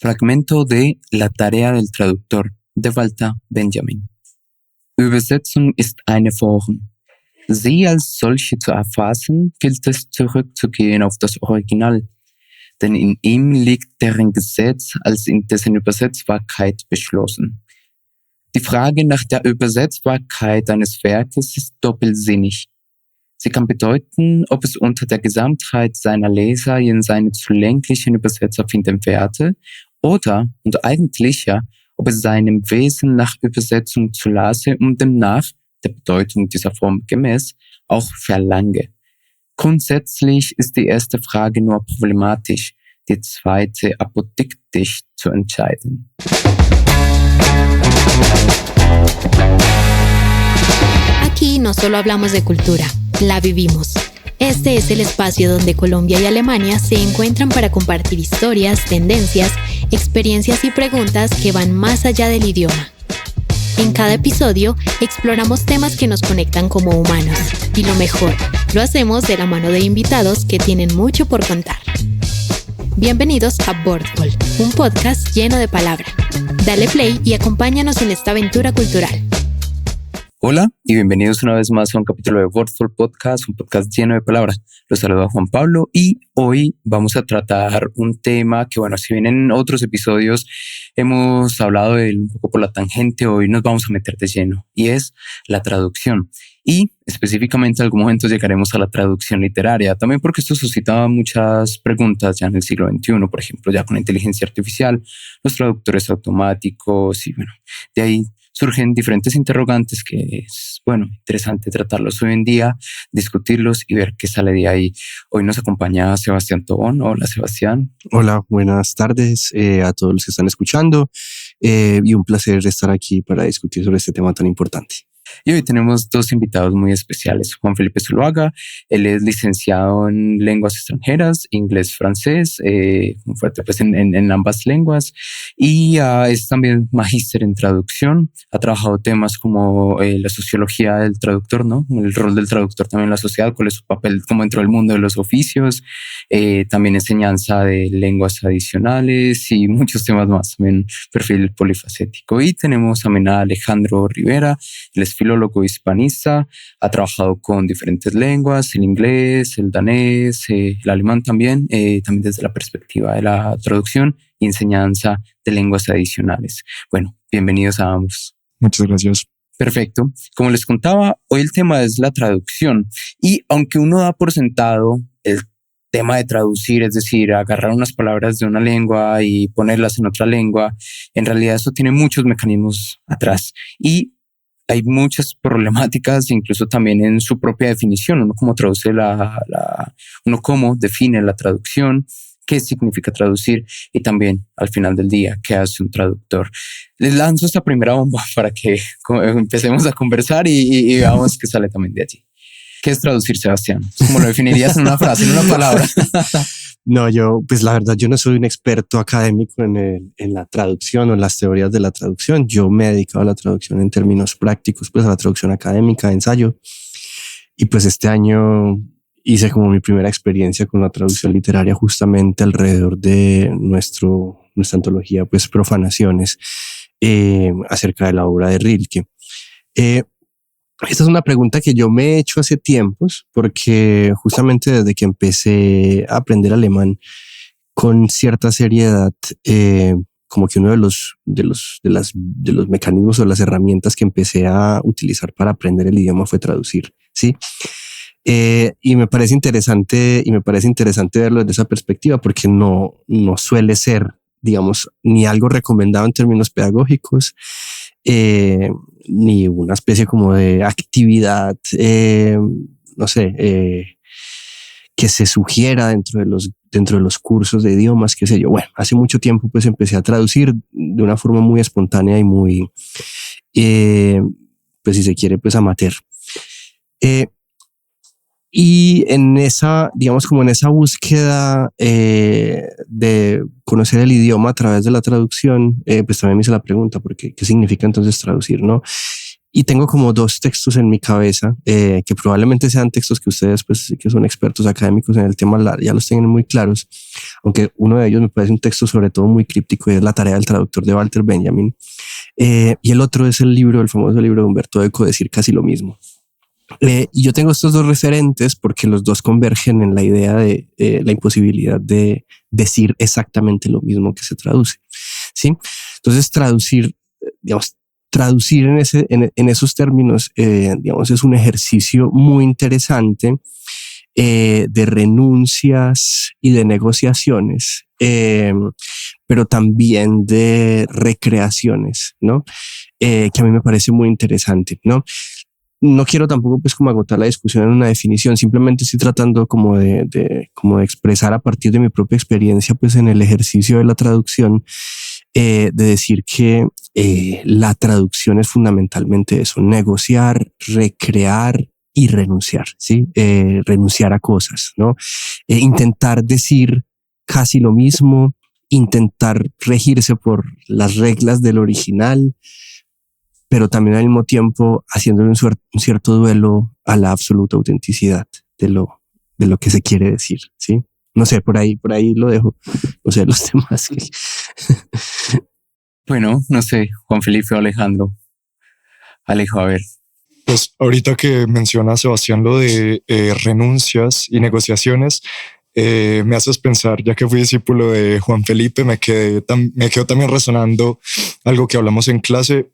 Fragmento de La Tarea del Traductor de Walter Benjamin. Übersetzung ist eine Form. Sie als solche zu erfassen, gilt es zurückzugehen auf das Original, denn in ihm liegt deren Gesetz als in dessen Übersetzbarkeit beschlossen. Die Frage nach der Übersetzbarkeit eines Werkes ist doppelsinnig. Sie kann bedeuten, ob es unter der Gesamtheit seiner Leser in seine zulänglichen Übersetzer finden werde, oder, und eigentlicher, ob es seinem Wesen nach Übersetzung zulasse und demnach, der Bedeutung dieser Form gemäß, auch verlange. Grundsätzlich ist die erste Frage nur problematisch, die zweite apodiktisch zu entscheiden. Aquí no solo hablamos de cultura, la vivimos. Este es el espacio donde Colombia y Alemania se encuentran para compartir historias, tendencias, experiencias y preguntas que van más allá del idioma. En cada episodio exploramos temas que nos conectan como humanos y lo mejor, lo hacemos de la mano de invitados que tienen mucho por contar. Bienvenidos a Wordful, un podcast lleno de palabra. Dale play y acompáñanos en esta aventura cultural. Hola y bienvenidos una vez más a un capítulo de Wordful Podcast, un podcast lleno de palabra. Los saluda Juan Pablo y hoy vamos a tratar un tema que, bueno, si bien en otros episodios hemos hablado de él un poco por la tangente, hoy nos vamos a meter de lleno y es la traducción. Y específicamente en algún momento llegaremos a la traducción literaria, también porque esto suscita muchas preguntas ya en el siglo XXI, por ejemplo, ya con la inteligencia artificial, los traductores automáticos y bueno, de ahí surgen diferentes interrogantes que es, bueno, interesante tratarlos hoy en día, discutirlos y ver qué sale de ahí. Hoy nos acompaña Sebastián Tobón. Hola, Sebastián. Hola, buenas tardes a todos los que están escuchando y un placer estar aquí para discutir sobre este tema tan importante. Y hoy tenemos dos invitados muy especiales. Juan Felipe Zuluaga, él es licenciado en lenguas extranjeras, inglés, francés, muy fuerte pues en ambas lenguas, y es también magíster en traducción. Ha trabajado temas como la sociología del traductor, ¿no? El rol del traductor también en la sociedad, cuál es su papel como dentro del mundo de los oficios, también enseñanza de lenguas adicionales y muchos temas más, también perfil polifacético. Y tenemos también a Alejandro Rivera, él es filólogo hispanista, ha trabajado con diferentes lenguas, el inglés, el danés, el alemán también desde la perspectiva de la traducción y enseñanza de lenguas adicionales. Bueno, bienvenidos a ambos. Muchas gracias. Perfecto. Como les contaba, hoy el tema es la traducción y aunque uno da por sentado el tema de traducir, es decir, agarrar unas palabras de una lengua y ponerlas en otra lengua, en realidad eso tiene muchos mecanismos atrás y hay muchas problemáticas, incluso también en su propia definición. Uno cómo traduce uno cómo define la traducción, qué significa traducir y también al final del día, qué hace un traductor. Les lanzo esta primera bomba para que empecemos a conversar y veamos qué sale también de allí. ¿Qué es traducir, Sebastián? ¿Cómo lo definirías en una frase, en una palabra? No, pues la verdad, yo no soy un experto académico en la traducción o en las teorías de la traducción. Yo me he dedicado a la traducción en términos prácticos, pues a la traducción académica, de ensayo. Y pues este año hice como mi primera experiencia con la traducción literaria justamente alrededor de nuestra antología, pues Profanaciones, acerca de la obra de Rilke. Esta es una pregunta que yo me he hecho hace tiempos porque justamente desde que empecé a aprender alemán con cierta seriedad, como que uno de los mecanismos o las herramientas que empecé a utilizar para aprender el idioma fue traducir, ¿sí? Y me parece interesante verlo desde esa perspectiva porque no suele ser, digamos, ni algo recomendado en términos pedagógicos, ni una especie como de actividad, no sé, que se sugiera dentro de los cursos de idiomas, qué sé yo. Bueno, hace mucho tiempo pues empecé a traducir de una forma muy espontánea y muy, pues si se quiere, pues amateur. Y en esa, digamos, como en esa búsqueda de conocer el idioma a través de la traducción, pues también me hice la pregunta, porque ¿qué significa entonces traducir, no? Y tengo como dos textos en mi cabeza que probablemente sean textos que ustedes, pues, que son expertos académicos en el tema, ya los tienen muy claros, aunque uno de ellos me parece un texto sobre todo muy críptico y es La tarea del traductor de Walter Benjamin. Y el otro es el famoso libro de Humberto Eco, Decir casi lo mismo. Y yo tengo estos dos referentes porque los dos convergen en la idea de la imposibilidad de decir exactamente lo mismo que se traduce. ¿Sí? Entonces, traducir en esos términos, digamos, es un ejercicio muy interesante de renuncias y de negociaciones, pero también de recreaciones, ¿no? Que a mí me parece muy interesante, ¿no? No quiero tampoco pues como agotar la discusión en una definición, simplemente estoy tratando como de expresar a partir de mi propia experiencia pues en el ejercicio de la traducción, de decir que la traducción es fundamentalmente eso: negociar, recrear y renunciar, ¿sí? Renunciar a cosas, ¿no? Intentar decir casi lo mismo, intentar regirse por las reglas del original, pero también al mismo tiempo haciéndole un cierto duelo a la absoluta autenticidad de lo que se quiere decir, ¿sí? No sé, por ahí lo dejo. No sé, los demás. Bueno, no sé, Juan Felipe o Alejandro. Alejo, a ver. Pues ahorita que menciona Sebastián lo de renuncias y negociaciones, me haces pensar, ya que fui discípulo de Juan Felipe, me quedó también resonando algo que hablamos en clase.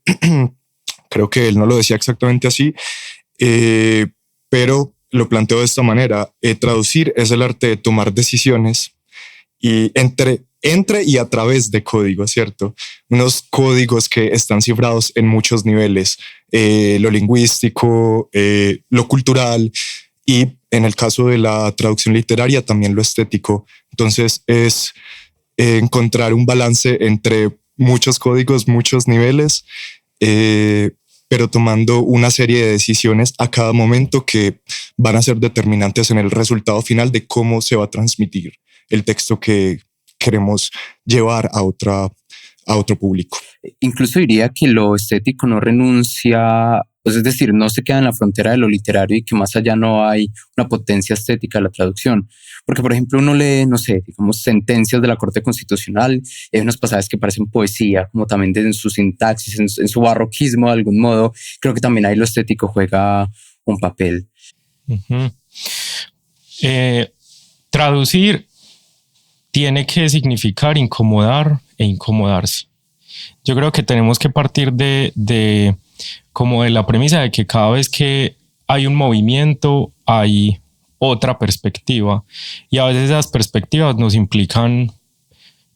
Creo que él no lo decía exactamente así, pero lo planteo de esta manera. Traducir es el arte de tomar decisiones y entre y a través de códigos, ¿cierto? Unos códigos que están cifrados en muchos niveles, lo lingüístico, lo cultural y en el caso de la traducción literaria también lo estético. Entonces es encontrar un balance entre muchos códigos, muchos niveles, pero tomando una serie de decisiones a cada momento que van a ser determinantes en el resultado final de cómo se va a transmitir el texto que queremos llevar a otro público. Incluso diría que lo estético no renuncia, pues es decir, no se queda en la frontera de lo literario y que más allá no hay una potencia estética de la traducción. Porque, por ejemplo, uno lee, no sé, digamos, sentencias de la Corte Constitucional, hay unos pasajes que parecen poesía, como también en su sintaxis, en su barroquismo de algún modo. Creo que también ahí lo estético juega un papel. Uh-huh. Traducir tiene que significar incomodar e incomodarse. Yo creo que tenemos que partir de la premisa de que cada vez que hay un movimiento hay otra perspectiva y a veces esas perspectivas nos implican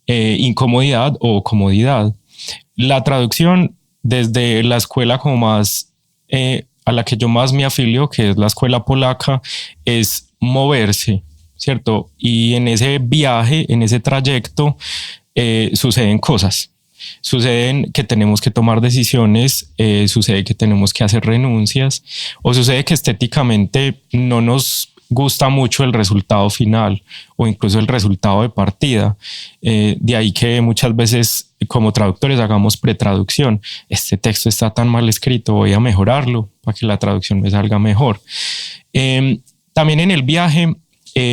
incomodidad o comodidad. La traducción desde la escuela como más a la que yo más me afilio, que es la escuela polaca, es moverse, ¿cierto? Y en ese viaje, en ese trayecto, suceden cosas. Suceden que tenemos que tomar decisiones, sucede que tenemos que hacer renuncias, o sucede que estéticamente no nos gusta mucho el resultado final o incluso el resultado de partida. De ahí que muchas veces como traductores hagamos pretraducción. Este texto está tan mal escrito, voy a mejorarlo para que la traducción me salga mejor. También en el viaje,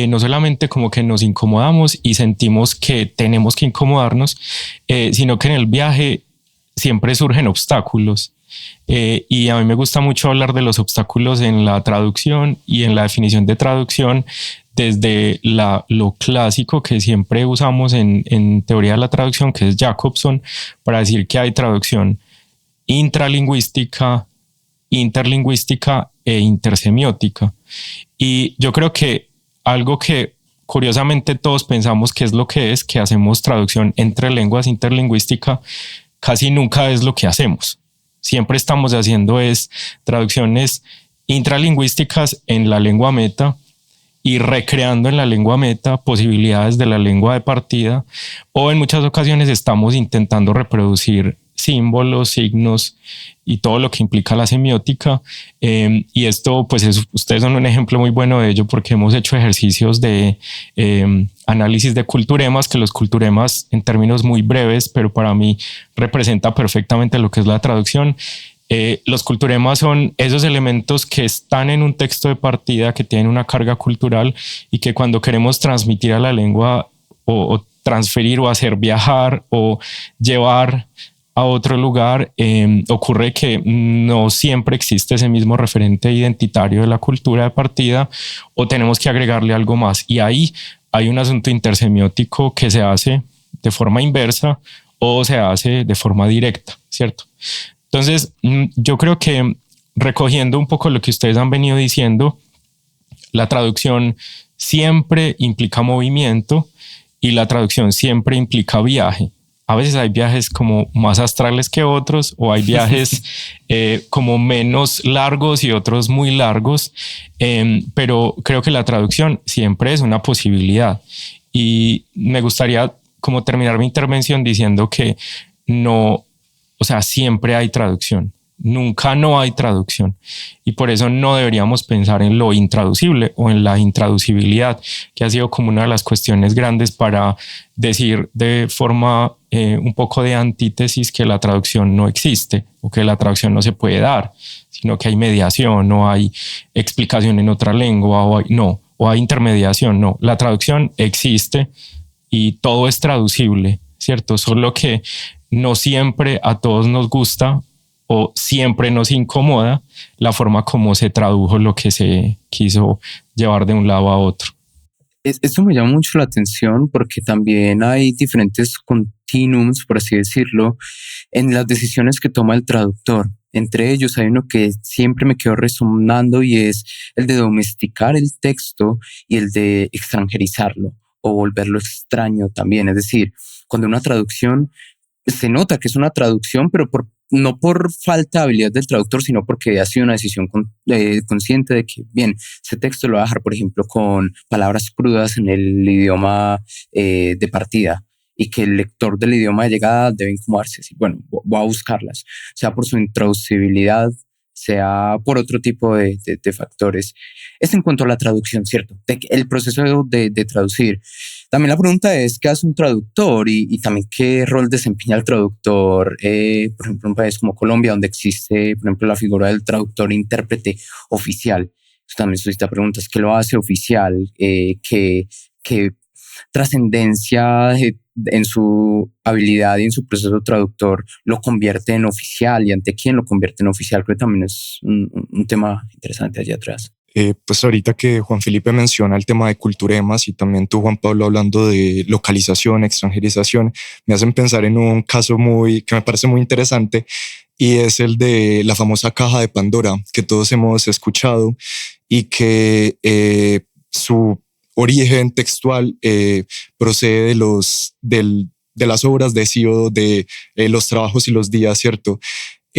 no solamente como que nos incomodamos y sentimos que tenemos que incomodarnos, sino que en el viaje siempre surgen obstáculos. Y a mí me gusta mucho hablar de los obstáculos en la traducción y en la definición de traducción desde lo clásico que siempre usamos en teoría de la traducción, que es Jacobson, para decir que hay traducción intralingüística, interlingüística e intersemiótica. Y yo creo que algo que curiosamente todos pensamos que es lo que es, que hacemos traducción entre lenguas, interlingüística, casi nunca es lo que hacemos. Siempre estamos haciendo traducciones intralingüísticas en la lengua meta y recreando en la lengua meta posibilidades de la lengua de partida, o en muchas ocasiones estamos intentando reproducir símbolos, signos y todo lo que implica la semiótica, y esto pues ustedes son un ejemplo muy bueno de ello porque hemos hecho ejercicios de análisis de culturemas, que los culturemas en términos muy breves, pero para mí representa perfectamente lo que es la traducción, Los culturemas son esos elementos que están en un texto de partida, que tienen una carga cultural y que cuando queremos transmitir a la lengua o transferir o hacer viajar o llevar a otro lugar, ocurre que no siempre existe ese mismo referente identitario de la cultura de partida o tenemos que agregarle algo más. Y ahí hay un asunto intersemiótico que se hace de forma inversa o se hace de forma directa, ¿cierto? Entonces, yo creo que recogiendo un poco lo que ustedes han venido diciendo, la traducción siempre implica movimiento y la traducción siempre implica viaje. A veces hay viajes como más astrales que otros o hay viajes como menos largos y otros muy largos, pero creo que la traducción siempre es una posibilidad. Y me gustaría como terminar mi intervención diciendo que no, o sea, siempre hay traducción. Nunca no hay traducción y por eso no deberíamos pensar en lo intraducible o en la intraducibilidad, que ha sido como una de las cuestiones grandes para decir de forma un poco de antítesis que la traducción no existe o que la traducción no se puede dar, sino que hay mediación, no hay explicación en otra lengua o hay intermediación. No, la traducción existe y todo es traducible, ¿cierto? Solo que no siempre a todos nos gusta o siempre nos incomoda la forma como se tradujo lo que se quiso llevar de un lado a otro. Esto me llama mucho la atención porque también hay diferentes continuums, por así decirlo, en las decisiones que toma el traductor. Entre ellos hay uno que siempre me quedó resonando y es el de domesticar el texto y el de extranjerizarlo o volverlo extraño también. Es decir, cuando una traducción se nota que es una traducción, pero no por falta de habilidad del traductor, sino porque ha sido una decisión consciente de que, bien, ese texto lo va a dejar, por ejemplo, con palabras crudas en el idioma de partida y que el lector del idioma de llegada debe incomodarse. Así, bueno, voy a buscarlas, sea por su intraducibilidad, sea por otro tipo de factores. Es en cuanto a la traducción, ¿cierto? El proceso de traducir. También la pregunta es, ¿qué hace un traductor? Y también qué rol desempeña el traductor, por ejemplo, en un país como Colombia, donde existe, por ejemplo, la figura del traductor-intérprete oficial. Eso también suscita preguntas. ¿Qué lo hace oficial? ¿Qué trascendencia en su habilidad y en su proceso traductor lo convierte en oficial? ¿Y ante quién lo convierte en oficial? Creo que también es un tema interesante allá atrás. Pues ahorita que Juan Felipe menciona el tema de culturemas y también tú, Juan Pablo, hablando de localización, extranjerización, me hacen pensar en un caso que me parece muy interesante y es el de la famosa caja de Pandora que todos hemos escuchado y que su origen textual procede de las obras de Hesíodo, de los trabajos y los días, ¿cierto?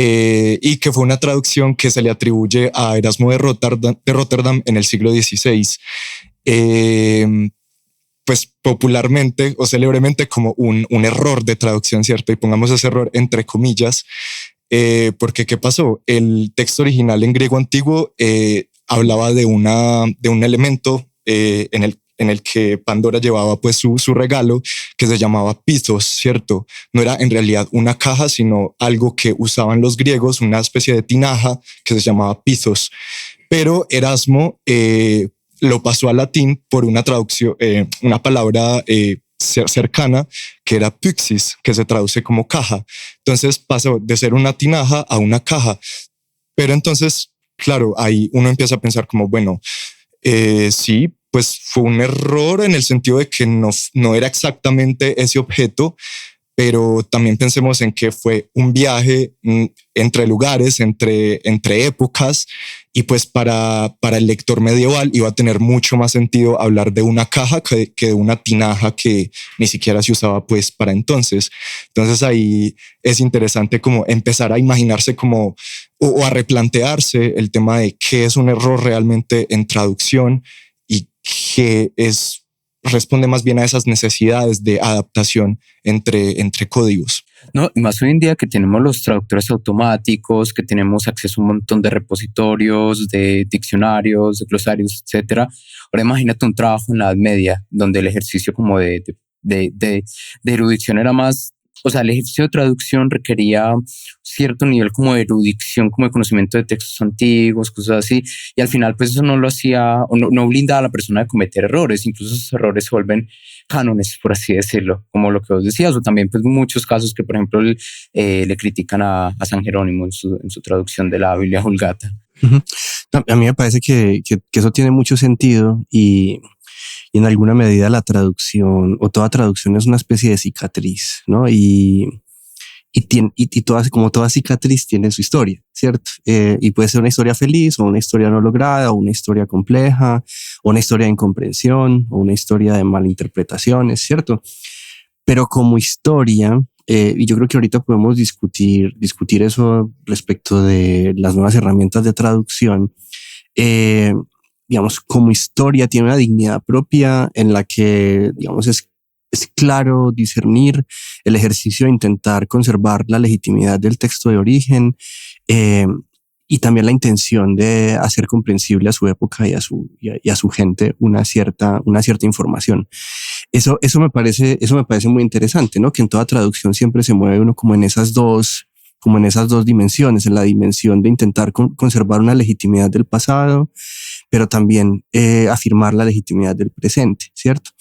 Y que fue una traducción que se le atribuye a Erasmo de Rotterdam en el siglo XVI, pues popularmente o célebremente como un error de traducción, ¿cierto? Y pongamos ese error entre comillas, porque ¿qué pasó? El texto original en griego antiguo hablaba de un elemento en el que Pandora llevaba pues su regalo, que se llamaba pithos, ¿cierto? No era en realidad una caja, sino algo que usaban los griegos, una especie de tinaja que se llamaba pithos. Pero Erasmo lo pasó al latín por una traducción, una palabra cercana, que era pyxis, que se traduce como caja. Entonces pasó de ser una tinaja a una caja. Pero entonces, claro, ahí uno empieza a pensar como, bueno, sí, pues fue un error en el sentido de que no era exactamente ese objeto, pero también pensemos en que fue un viaje entre lugares, entre épocas, y pues para el lector medieval iba a tener mucho más sentido hablar de una caja que de una tinaja que ni siquiera se usaba pues para entonces. Entonces ahí es interesante como empezar a imaginarse como o a replantearse el tema de qué es un error realmente en traducción y qué responde más bien a esas necesidades de adaptación entre códigos. No, y más hoy en día que tenemos los traductores automáticos, que tenemos acceso a un montón de repositorios, de diccionarios, de glosarios, etcétera. Ahora imagínate un trabajo en la Edad Media, donde el ejercicio como de erudición era más o sea, el ejercicio de traducción requería cierto nivel como de erudición, como de conocimiento de textos antiguos, cosas así, y al final pues eso no lo hacía, o no blindaba a la persona de cometer errores, incluso esos errores se vuelven cánones, por así decirlo, como lo que vos decías, o también pues muchos casos que por ejemplo le critican a San Jerónimo en su traducción de la Biblia Vulgata. Uh-huh. A mí me parece que eso tiene mucho sentido y en alguna medida la traducción o toda traducción es una especie de cicatriz, ¿no? Y como toda cicatriz tiene su historia, ¿cierto? Y puede ser una historia feliz o una historia no lograda o una historia compleja o una historia de incomprensión o una historia de malinterpretaciones, ¿cierto? Pero como historia, y yo creo que ahorita podemos discutir eso respecto de las nuevas herramientas de traducción, digamos, como historia tiene una dignidad propia en la que, digamos, es claro discernir el ejercicio de intentar conservar la legitimidad del texto de origen y también la intención de hacer comprensible a su época y a su gente una cierta información. Eso me parece muy interesante, ¿no? Que en toda traducción siempre se mueve uno como en esas dos dimensiones, en la dimensión de intentar conservar una legitimidad del pasado, pero también afirmar la legitimidad del presente, ¿cierto?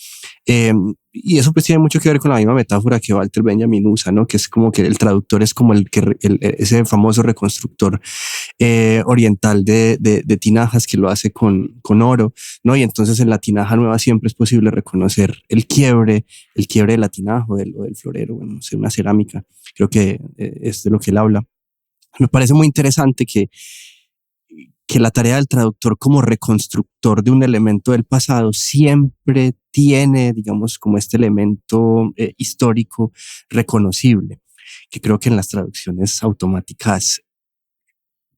Y eso pues tiene mucho que ver con la misma metáfora que Walter Benjamin usa, ¿no? Que es como que el traductor es como ese famoso reconstructor oriental de tinajas que lo hace con oro, ¿no? Y entonces en la tinaja nueva siempre es posible reconocer el quiebre de la tinaja o del florero, bueno, no sé, una cerámica. Creo que es de lo que él habla. Me parece muy interesante que la tarea del traductor como reconstructor de un elemento del pasado siempre tiene, digamos, como este elemento histórico reconocible, que creo que en las traducciones automáticas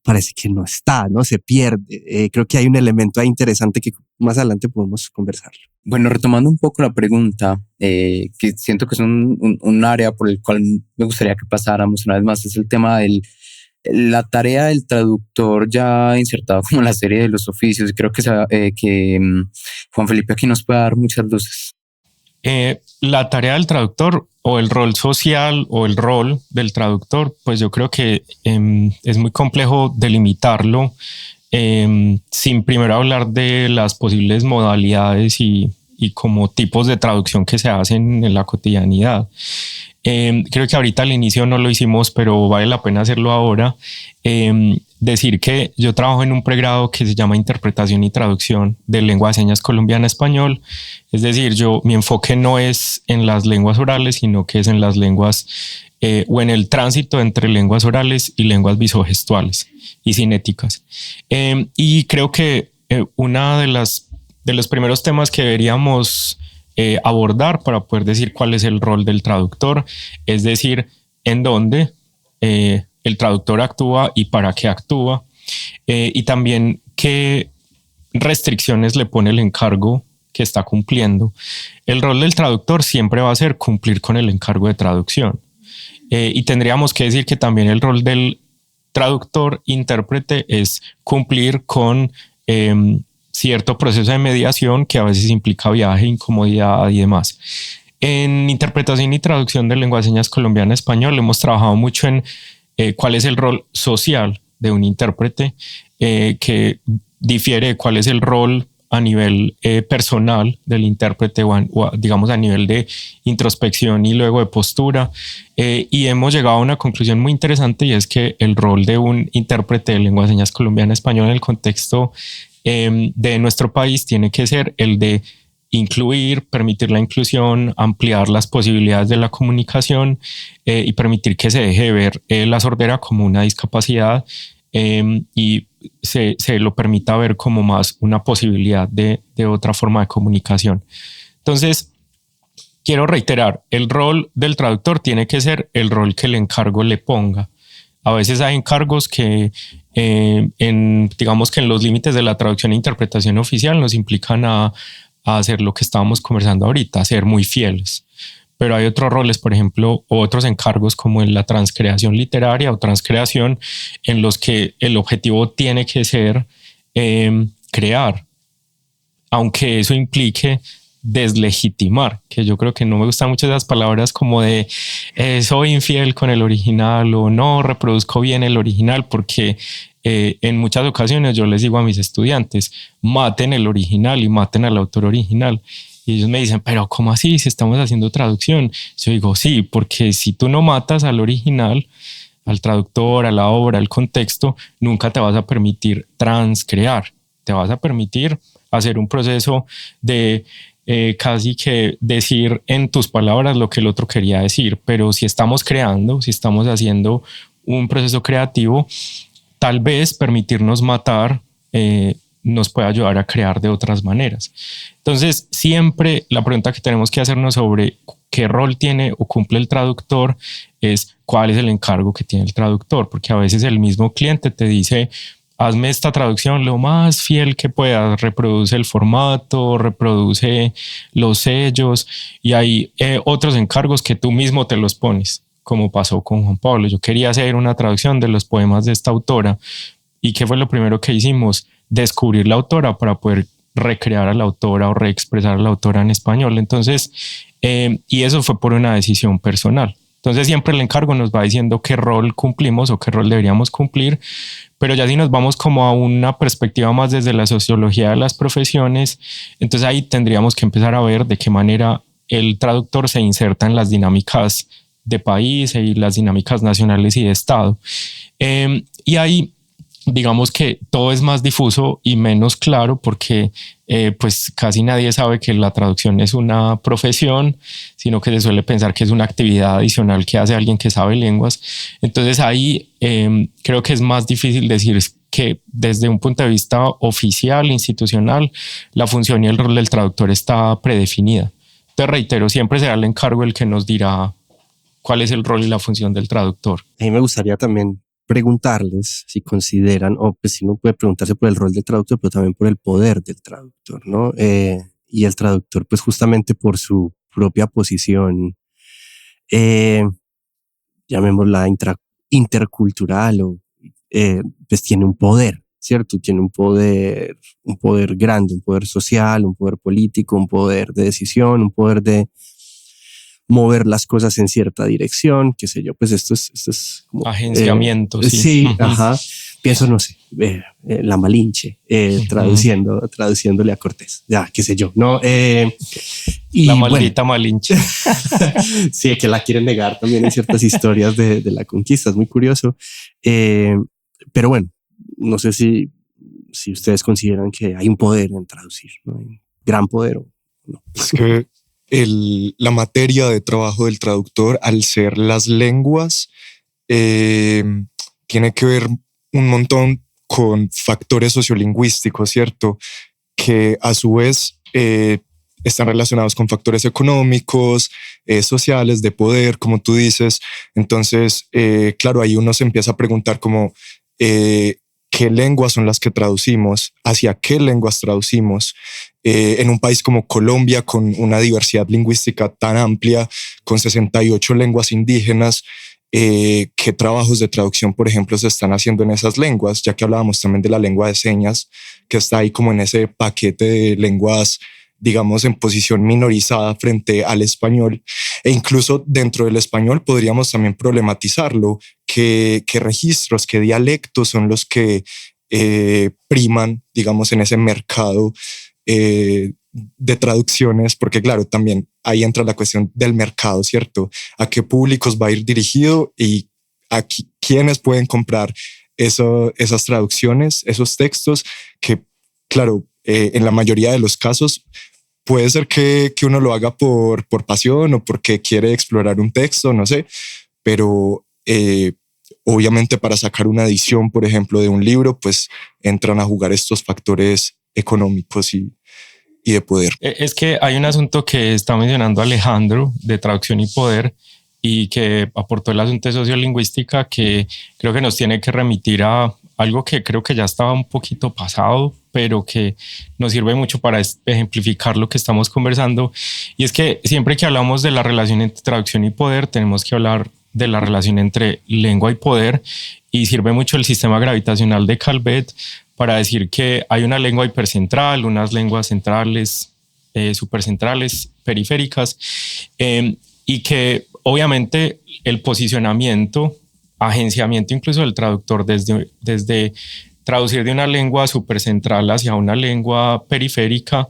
parece que no está, ¿no? Se pierde. Creo que hay un elemento ahí interesante que más adelante podemos conversarlo. Bueno, retomando un poco la pregunta, que siento que es un área por el cual me gustaría que pasáramos una vez más, es el tema de la tarea del traductor ya insertado como en la serie de los oficios. Creo que Juan Felipe aquí nos puede dar muchas luces. La tarea del traductor o el rol social o el rol del traductor, pues yo creo que es muy complejo delimitarlo sin primero hablar de las posibles modalidades y como tipos de traducción que se hacen en la cotidianidad. Creo que ahorita al inicio no lo hicimos, pero vale la pena hacerlo ahora. Decir que yo trabajo en un pregrado que se llama Interpretación y Traducción de Lengua de Señas Colombiana-Español. Es decir, mi enfoque no es en las lenguas orales, sino que es en las lenguas o en el tránsito entre lenguas orales y lenguas visogestuales y cinéticas. Y creo que una de los primeros temas que deberíamos abordar para poder decir cuál es el rol del traductor, es decir, en dónde el traductor actúa y para qué actúa, y también qué restricciones le pone el encargo que está cumpliendo. El rol del traductor siempre va a ser cumplir con el encargo de traducción, y tendríamos que decir que también el rol del traductor intérprete es cumplir con cierto proceso de mediación que a veces implica viaje, incomodidad y demás. En interpretación y traducción de lengua de señas colombiana-español hemos trabajado mucho en cuál es el rol social de un intérprete, que difiere de cuál es el rol a nivel personal del intérprete o digamos a nivel de introspección y luego de postura, y hemos llegado a una conclusión muy interesante, y es que el rol de un intérprete de lengua de señas colombiana-español en el contexto de nuestro país tiene que ser el de incluir, permitir la inclusión, ampliar las posibilidades de la comunicación y permitir que se deje ver la sordera como una discapacidad y se lo permita ver como más una posibilidad de otra forma de comunicación. Entonces, quiero reiterar, el rol del traductor tiene que ser el rol que el encargo le ponga. A veces hay encargos que, digamos que en los límites de la traducción e interpretación oficial nos implican a hacer lo que estábamos conversando ahorita, a ser muy fieles. Pero hay otros roles, por ejemplo, o otros encargos como en la transcreación literaria o transcreación, en los que el objetivo tiene que ser crear, aunque eso implique deslegitimar, que yo creo que no me gustan mucho esas palabras como de soy infiel con el original o no reproduzco bien el original, porque en muchas ocasiones yo les digo a mis estudiantes, maten el original y maten al autor original. Y ellos me dicen, pero ¿cómo así? Si estamos haciendo traducción. Yo digo, sí, porque si tú no matas al original, al traductor, a la obra, al contexto, nunca te vas a permitir transcrear. Te vas a permitir hacer un proceso de casi que decir en tus palabras lo que el otro quería decir. Pero si estamos creando, si estamos haciendo un proceso creativo, tal vez permitirnos matar nos puede ayudar a crear de otras maneras. Entonces, siempre la pregunta que tenemos que hacernos sobre qué rol tiene o cumple el traductor es cuál es el encargo que tiene el traductor, porque a veces el mismo cliente te dice, hazme esta traducción lo más fiel que puedas, reproduce el formato, reproduce los sellos, y hay otros encargos que tú mismo te los pones, como pasó con Juan Pablo. Yo quería hacer una traducción de los poemas de esta autora, ¿y qué fue lo primero que hicimos? Descubrir la autora para poder recrear a la autora o reexpresar a la autora en español. Entonces, y eso fue por una decisión personal. Entonces siempre el encargo nos va diciendo qué rol cumplimos o qué rol deberíamos cumplir, pero ya si nos vamos como a una perspectiva más desde la sociología de las profesiones, entonces ahí tendríamos que empezar a ver de qué manera el traductor se inserta en las dinámicas de país y las dinámicas nacionales y de Estado. Y ahí digamos que todo es más difuso y menos claro porque pues casi nadie sabe que la traducción es una profesión, sino que se suele pensar que es una actividad adicional que hace alguien que sabe lenguas. Entonces ahí creo que es más difícil decir que desde un punto de vista oficial, institucional, la función y el rol del traductor está predefinida. Te reitero, siempre será el encargo el que nos dirá cuál es el rol y la función del traductor. A mí me gustaría también preguntarles si consideran, o pues si uno puede preguntarse por el rol del traductor, pero también por el poder del traductor, ¿no? Y el traductor, pues justamente por su propia posición, llamémosla intercultural, o pues tiene un poder, ¿cierto? Tiene un poder grande, un poder social, un poder político, un poder de decisión, un poder de mover las cosas en cierta dirección, qué sé yo, pues esto es como agenciamiento. Sí, ajá. Pienso, no sé, la Malinche, traduciéndole a Cortés, ya, qué sé yo, ¿no? Y la maldita Malinche. Sí, que la quieren negar también en ciertas historias de la conquista, es muy curioso. Pero bueno, no sé si ustedes consideran que hay un poder en traducir, ¿no? Hay un gran poder o no. Es que la materia de trabajo del traductor, al ser las lenguas, tiene que ver un montón con factores sociolingüísticos, ¿cierto? Que a su vez están relacionados con factores económicos, sociales, de poder, como tú dices. Entonces, claro, ahí uno se empieza a preguntar como qué lenguas son las que traducimos, hacia qué lenguas traducimos. En un país como Colombia, con una diversidad lingüística tan amplia, con 68 lenguas indígenas, ¿qué trabajos de traducción, por ejemplo, se están haciendo en esas lenguas? Ya que hablábamos también de la lengua de señas, que está ahí como en ese paquete de lenguas, digamos, en posición minorizada frente al español. E incluso dentro del español podríamos también problematizarlo, qué registros, qué dialectos son los que priman, digamos, en ese mercado de traducciones, porque claro, también ahí entra la cuestión del mercado, ¿cierto? ¿A qué públicos va a ir dirigido y a quiénes pueden comprar esas traducciones, esos textos que, claro, en la mayoría de los casos puede ser que uno lo haga por pasión o porque quiere explorar un texto, no sé, pero obviamente para sacar una edición, por ejemplo, de un libro, pues entran a jugar estos factores económicos y de poder. Es que hay un asunto que está mencionando Alejandro de traducción y poder y que aportó el asunto de sociolingüística, que creo que nos tiene que remitir a algo que creo que ya estaba un poquito pasado, pero que nos sirve mucho para ejemplificar lo que estamos conversando. Y es que siempre que hablamos de la relación entre traducción y poder, tenemos que hablar de la relación entre lengua y poder, y sirve mucho el sistema gravitacional de Calvet para decir que hay una lengua hipercentral, unas lenguas centrales supercentrales, periféricas, y que obviamente el posicionamiento, agenciamiento incluso del traductor desde traducir de una lengua supercentral hacia una lengua periférica,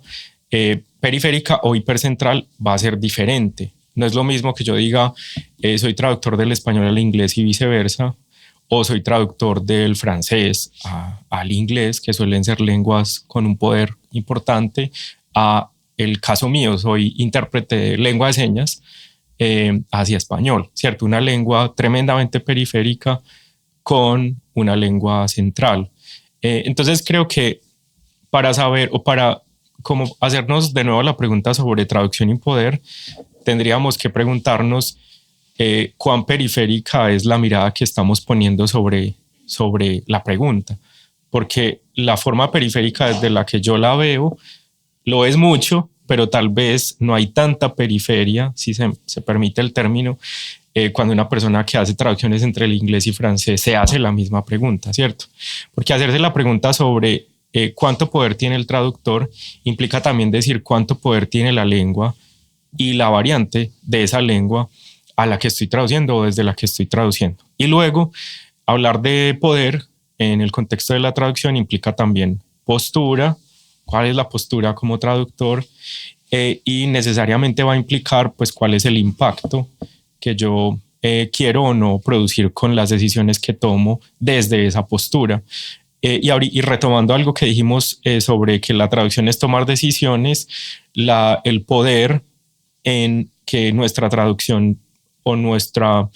periférica o hipercentral va a ser diferente. No es lo mismo que yo diga soy traductor del español al inglés y viceversa, o soy traductor del francés al inglés, que suelen ser lenguas con un poder importante, a el caso mío, soy intérprete de lengua de señas hacia español, ¿cierto? Una lengua tremendamente periférica con una lengua central. Entonces creo que para saber o para como hacernos de nuevo la pregunta sobre traducción y poder, tendríamos que preguntarnos cuán periférica es la mirada que estamos poniendo sobre la pregunta, porque la forma periférica desde la que yo la veo lo es mucho, pero tal vez no hay tanta periferia, si se permite el término, cuando una persona que hace traducciones entre el inglés y francés se hace la misma pregunta, ¿cierto? Porque hacerse la pregunta sobre cuánto poder tiene el traductor implica también decir cuánto poder tiene la lengua y la variante de esa lengua a la que estoy traduciendo o desde la que estoy traduciendo. Y luego, hablar de poder en el contexto de la traducción implica también postura, cuál es la postura como traductor, y necesariamente va a implicar pues cuál es el impacto que yo quiero o no producir con las decisiones que tomo desde esa postura. Y retomando algo que dijimos sobre que la traducción es tomar decisiones, el poder en que nuestra traducción o nuestro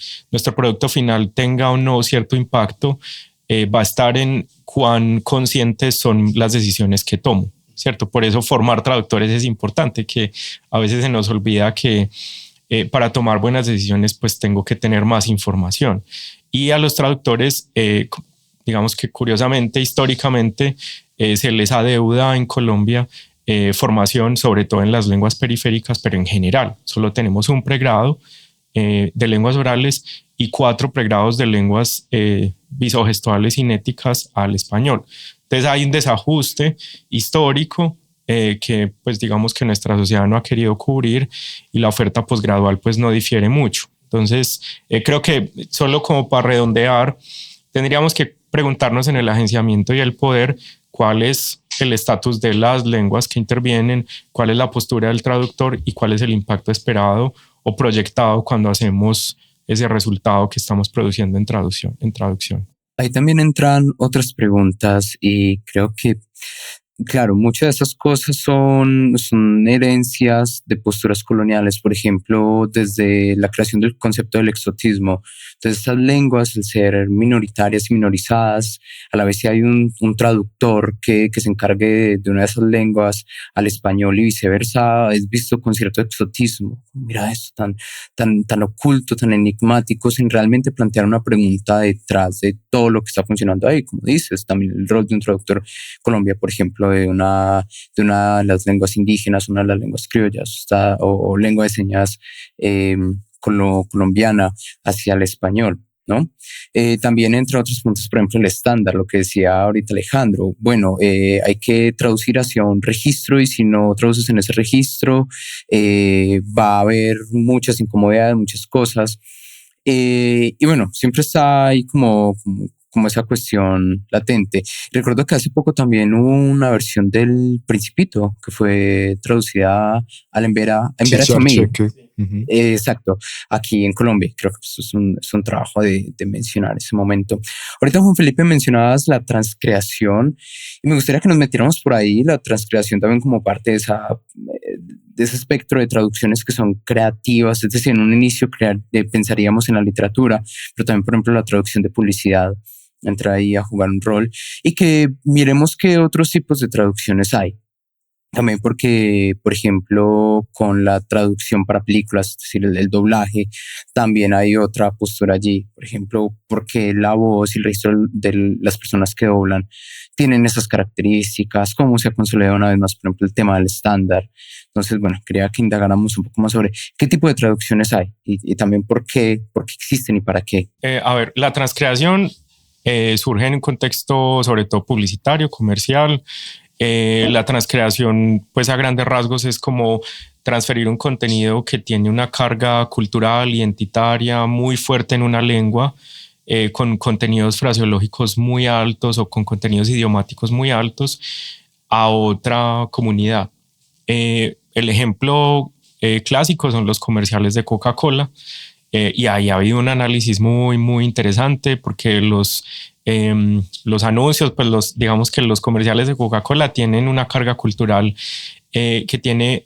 producto final tenga o no cierto impacto va a estar en cuán conscientes son las decisiones que tomo, ¿cierto? Por eso formar traductores es importante, que a veces se nos olvida que para tomar buenas decisiones pues tengo que tener más información. Y a los traductores, digamos que curiosamente, históricamente, se les adeuda en Colombia formación, sobre todo en las lenguas periféricas, pero en general. Solo tenemos un pregrado de lenguas orales y 4 pregrados de lenguas visogestuales cinéticas al español. Entonces hay un desajuste histórico que pues digamos que nuestra sociedad no ha querido cubrir y la oferta posgradual pues no difiere mucho. Entonces creo que solo como para redondear, tendríamos que preguntarnos en el agenciamiento y el poder cuál es el estatus de las lenguas que intervienen, cuál es la postura del traductor y cuál es el impacto esperado o proyectado cuando hacemos ese resultado que estamos produciendo en traducción. Ahí también entran otras preguntas y creo que, claro, muchas de esas cosas son herencias de posturas coloniales, por ejemplo, desde la creación del concepto del exotismo. Entonces, estas lenguas, al ser minoritarias y minorizadas, a la vez si hay un traductor que se encargue de una de esas lenguas al español y viceversa, es visto con cierto exotismo. Mira esto tan oculto, tan enigmático, sin realmente plantear una pregunta detrás de todo lo que está funcionando ahí. Como dices, también el rol de un traductor Colombia, por ejemplo, de una de las lenguas indígenas, una de las lenguas criollas, o lengua de señas colombiana hacia el español, ¿no? También entre otros puntos, por ejemplo, el estándar, lo que decía ahorita Alejandro. Bueno, hay que traducir hacia un registro y si no traduces en ese registro va a haber muchas incomodidades, muchas cosas. Y bueno, siempre está ahí como esa cuestión latente. Recuerdo que hace poco también hubo una versión del Principito que fue traducida al Envera Chamey. Exacto, aquí en Colombia. Creo que eso es un trabajo de mencionar ese momento. Ahorita, Juan Felipe, mencionabas la transcreación y me gustaría que nos metiéramos por ahí, la transcreación también como parte de ese espectro de traducciones que son creativas. Es decir, en un inicio pensaríamos en la literatura, pero también, por ejemplo, la traducción de publicidad entra ahí a jugar un rol, y que miremos qué otros tipos de traducciones hay. También porque, por ejemplo, con la traducción para películas, es decir, el doblaje, también hay otra postura allí. Por ejemplo, porque la voz y el registro de las personas que doblan tienen esas características, cómo se ha consolidado una vez más, por ejemplo, el tema del estándar. Entonces, bueno, quería que indagáramos un poco más sobre qué tipo de traducciones hay y también por qué existen y para qué. A ver, la transcreación surge en un contexto sobre todo publicitario, comercial, La transcreación, pues a grandes rasgos, es como transferir un contenido que tiene una carga cultural, identitaria muy fuerte en una lengua, con contenidos fraseológicos muy altos o con contenidos idiomáticos muy altos a otra comunidad. El ejemplo clásico son los comerciales de Coca-Cola, y ahí ha habido un análisis muy, muy interesante porque los anuncios, pues digamos que los comerciales de Coca-Cola tienen una carga cultural que tiene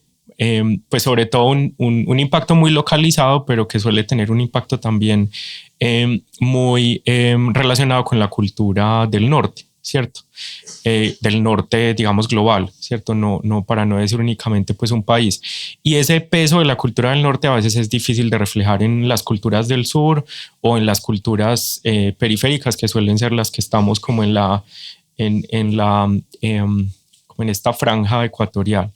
pues sobre todo un impacto muy localizado, pero que suele tener un impacto también muy relacionado con la cultura del norte, ¿cierto? Del norte, digamos, global, ¿cierto? No, para no decir únicamente pues un país. Y ese peso de la cultura del norte a veces es difícil de reflejar en las culturas del sur o en las culturas periféricas, que suelen ser las que estamos como como en esta franja ecuatorial.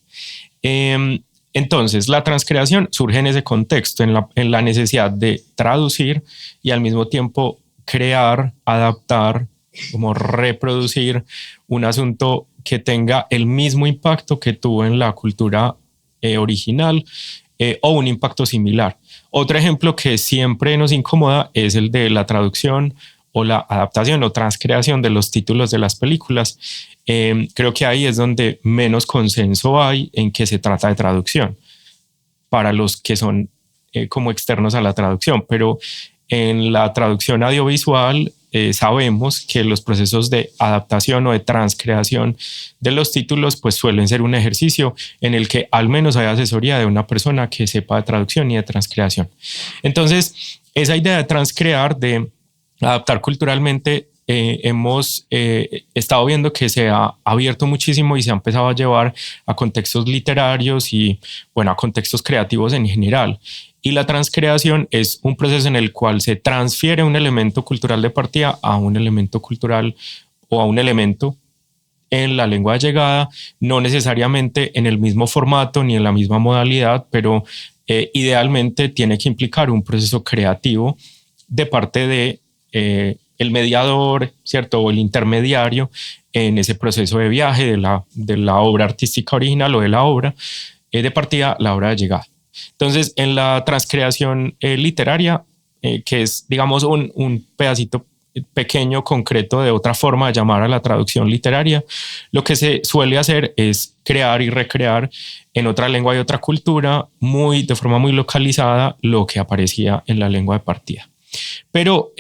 Entonces, la transcreación surge en ese contexto, en la necesidad de traducir y al mismo tiempo crear, adaptar, como reproducir un asunto que tenga el mismo impacto que tuvo en la cultura original o un impacto similar. Otro ejemplo que siempre nos incomoda es el de la traducción o la adaptación o transcreación de los títulos de las películas. Creo que ahí es donde menos consenso hay en que se trata de traducción para los que son como externos a la traducción, pero en la traducción audiovisual sabemos que los procesos de adaptación o de transcreación de los títulos pues suelen ser un ejercicio en el que al menos hay asesoría de una persona que sepa de traducción y de transcreación. Entonces, esa idea de transcrear, de adaptar culturalmente, hemos estado viendo que se ha abierto muchísimo y se ha empezado a llevar a contextos literarios y, bueno, a contextos creativos en general. Y la transcreación es un proceso en el cual se transfiere un elemento cultural de partida a un elemento cultural o a un elemento en la lengua de llegada, no necesariamente en el mismo formato ni en la misma modalidad, pero idealmente tiene que implicar un proceso creativo de parte de el mediador, ¿cierto? O el intermediario en ese proceso de viaje de la obra artística original o de la obra de partida, la obra de llegada. Entonces, en la transcreación literaria, que es, digamos, un pedacito pequeño, concreto de otra forma de llamar a la traducción literaria, lo que se suele hacer es crear y recrear en otra lengua y otra cultura, de forma muy localizada, lo que aparecía en la lengua de partida. Pero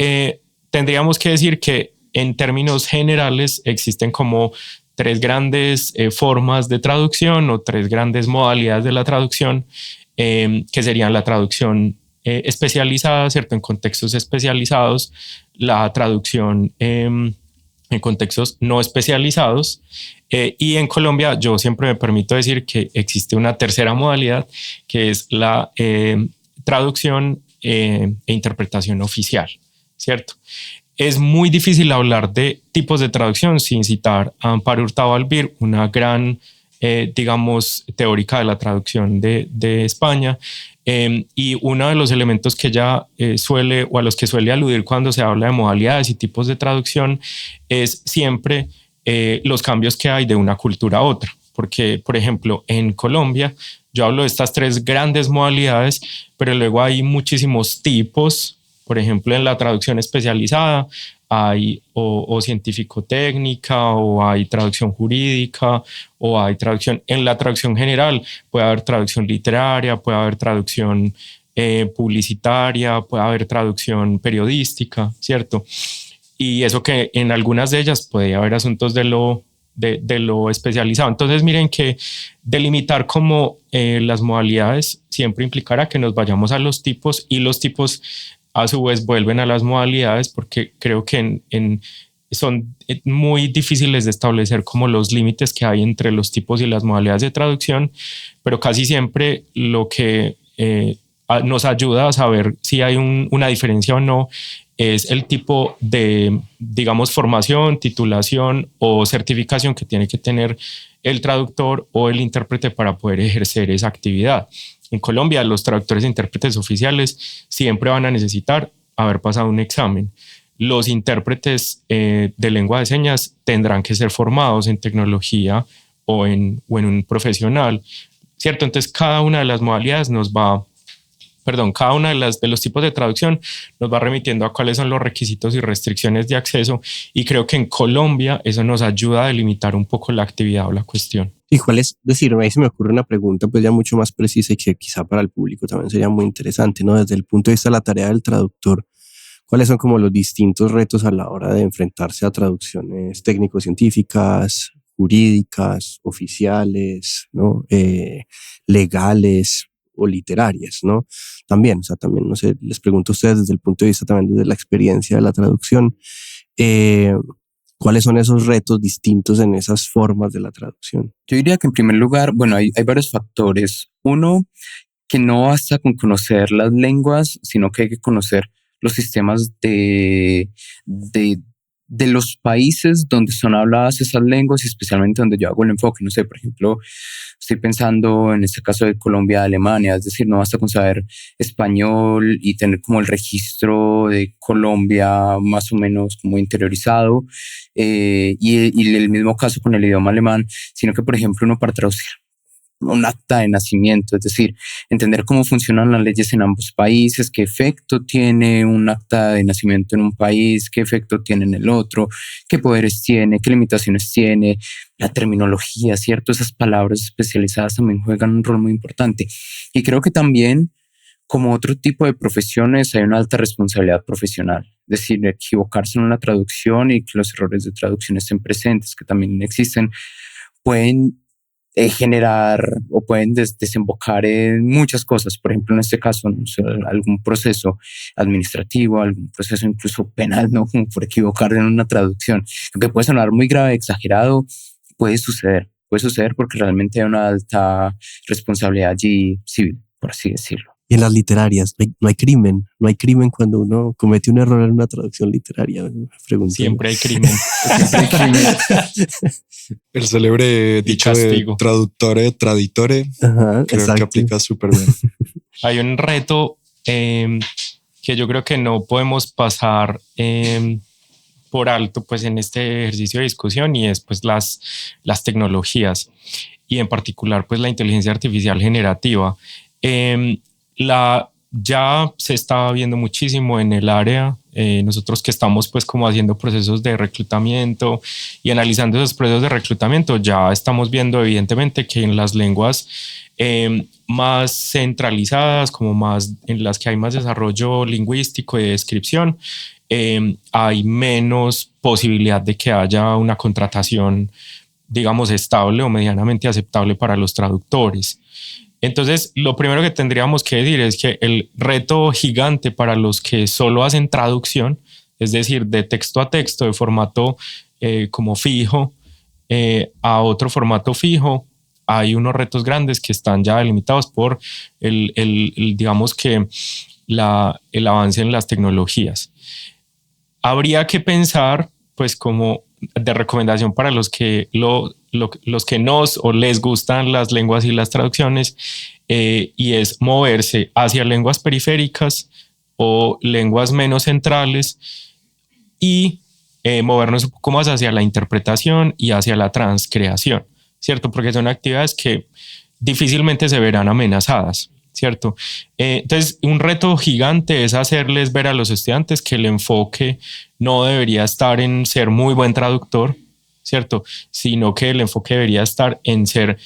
tendríamos que decir que en términos generales existen como tres grandes formas de traducción o tres grandes modalidades de la traducción, que serían la traducción especializada, ¿cierto? En contextos especializados, la traducción en contextos no especializados, y en Colombia yo siempre me permito decir que existe una tercera modalidad, que es la traducción e interpretación oficial, ¿cierto? Es muy difícil hablar de tipos de traducción sin citar a Amparo Hurtado Albir, una gran, digamos, teórica de la traducción de España. Y uno de los elementos que ella suele, o a los que suele aludir cuando se habla de modalidades y tipos de traducción, es siempre los cambios que hay de una cultura a otra. Porque, por ejemplo, en Colombia, yo hablo de estas tres grandes modalidades, pero luego hay muchísimos tipos. Por ejemplo, en la traducción especializada hay o científico-técnica, o hay traducción jurídica, o hay traducción. En la traducción general puede haber traducción literaria, puede haber traducción publicitaria, puede haber traducción periodística, ¿cierto? Y eso que en algunas de ellas puede haber asuntos de lo especializado. Entonces, miren que delimitar como las modalidades siempre implicará que nos vayamos a los tipos, y los tipos a su vez vuelven a las modalidades, porque creo que son muy difíciles de establecer como los límites que hay entre los tipos y las modalidades de traducción, pero casi siempre lo que nos ayuda a saber si hay una diferencia o no es el tipo de, digamos, formación, titulación o certificación que tiene que tener el traductor o el intérprete para poder ejercer esa actividad. En Colombia, los traductores e intérpretes oficiales siempre van a necesitar haber pasado un examen. Los intérpretes de lengua de señas tendrán que ser formados en tecnología o en un profesional, ¿cierto? Entonces cada una de las modalidades cada una de los tipos de traducción nos va remitiendo a cuáles son los requisitos y restricciones de acceso, y creo que en Colombia eso nos ayuda a delimitar un poco la actividad o la cuestión. ¿Y cuál es? Decir, ahí se me ocurre una pregunta pues ya mucho más precisa y que quizá para el público también sería muy interesante, ¿no? Desde el punto de vista de la tarea del traductor, ¿cuáles son como los distintos retos a la hora de enfrentarse a traducciones técnico-científicas, jurídicas, oficiales, ¿no? Legales o literarias, ¿no? También, o sea, también, no sé, les pregunto a ustedes desde el punto de vista también desde la experiencia de la traducción, ¿cuáles son esos retos distintos en esas formas de la traducción? Yo diría que en primer lugar, bueno, hay varios factores. Uno, que no basta con conocer las lenguas, sino que hay que conocer los sistemas de los países donde son habladas esas lenguas, y especialmente donde yo hago el enfoque. No sé, por ejemplo, estoy pensando en este caso de Colombia, Alemania, es decir, no basta con saber español y tener como el registro de Colombia más o menos como interiorizado, y el mismo caso con el idioma alemán, sino que, por ejemplo, uno para traducir un acta de nacimiento, es decir, entender cómo funcionan las leyes en ambos países, qué efecto tiene un acta de nacimiento en un país, qué efecto tiene en el otro, qué poderes tiene, qué limitaciones tiene, la terminología, ¿cierto? Esas palabras especializadas también juegan un rol muy importante. Y creo que también, como otro tipo de profesiones, hay una alta responsabilidad profesional. Es decir, equivocarse en una traducción y que los errores de traducción estén presentes, que también existen, pueden generar o pueden desembocar en muchas cosas. Por ejemplo, en este caso, no sé, algún proceso administrativo, algún proceso incluso penal, ¿no? Como por equivocar en una traducción. Lo que puede sonar muy grave, exagerado, puede suceder porque realmente hay una alta responsabilidad allí civil, por así decirlo. Y en las literarias, no hay crimen cuando uno comete un error en una traducción literaria. Siempre hay crimen. El célebre dicho de traductore, traditore, creo exacto. Que aplica súper bien. Hay un reto que yo creo que no podemos pasar por alto pues en este ejercicio de discusión, y es pues las tecnologías, y en particular pues la inteligencia artificial generativa. Ya se está viendo muchísimo en el área. Nosotros que estamos pues como haciendo procesos de reclutamiento y analizando esos procesos de reclutamiento, ya estamos viendo evidentemente que en las lenguas más centralizadas, como más en las que hay más desarrollo lingüístico y de descripción, hay menos posibilidad de que haya una contratación, digamos, estable o medianamente aceptable para los traductores. Entonces, lo primero que tendríamos que decir es que el reto gigante para los que solo hacen traducción, es decir, de texto a texto, de formato como fijo a otro formato fijo, hay unos retos grandes que están ya delimitados por digamos que el avance en las tecnologías. Habría que pensar, pues, como de recomendación para los que los que nos o les gustan las lenguas y las traducciones, y es moverse hacia lenguas periféricas o lenguas menos centrales, y movernos un poco más hacia la interpretación y hacia la transcreación, ¿cierto? Porque son actividades que difícilmente se verán amenazadas, ¿cierto? Entonces, un reto gigante es hacerles ver a los estudiantes que el enfoque no debería estar en ser muy buen traductor, ¿cierto? Sino que el enfoque debería estar en ser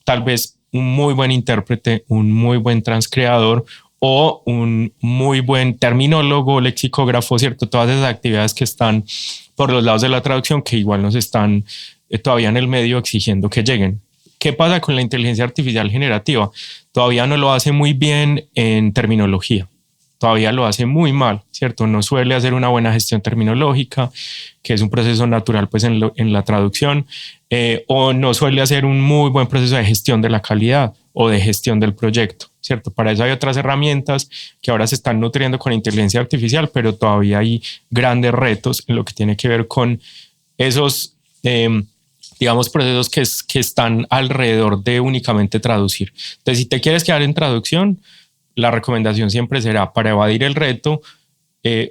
tal vez un muy buen intérprete, un muy buen transcreador o un muy buen terminólogo, lexicógrafo, ¿cierto? Todas esas actividades que están por los lados de la traducción que igual nos están todavía en el medio exigiendo que lleguen. ¿Qué pasa con la inteligencia artificial generativa? Todavía no lo hace muy bien en terminología. Todavía lo hace muy mal, ¿cierto? No suele hacer una buena gestión terminológica, que es un proceso natural pues en la traducción, o no suele hacer un muy buen proceso de gestión de la calidad o de gestión del proyecto, ¿cierto? Para eso hay otras herramientas que ahora se están nutriendo con inteligencia artificial, pero todavía hay grandes retos en lo que tiene que ver con esos digamos, procesos que están alrededor de únicamente traducir. Entonces, si te quieres quedar en traducción, la recomendación siempre será, para evadir el reto,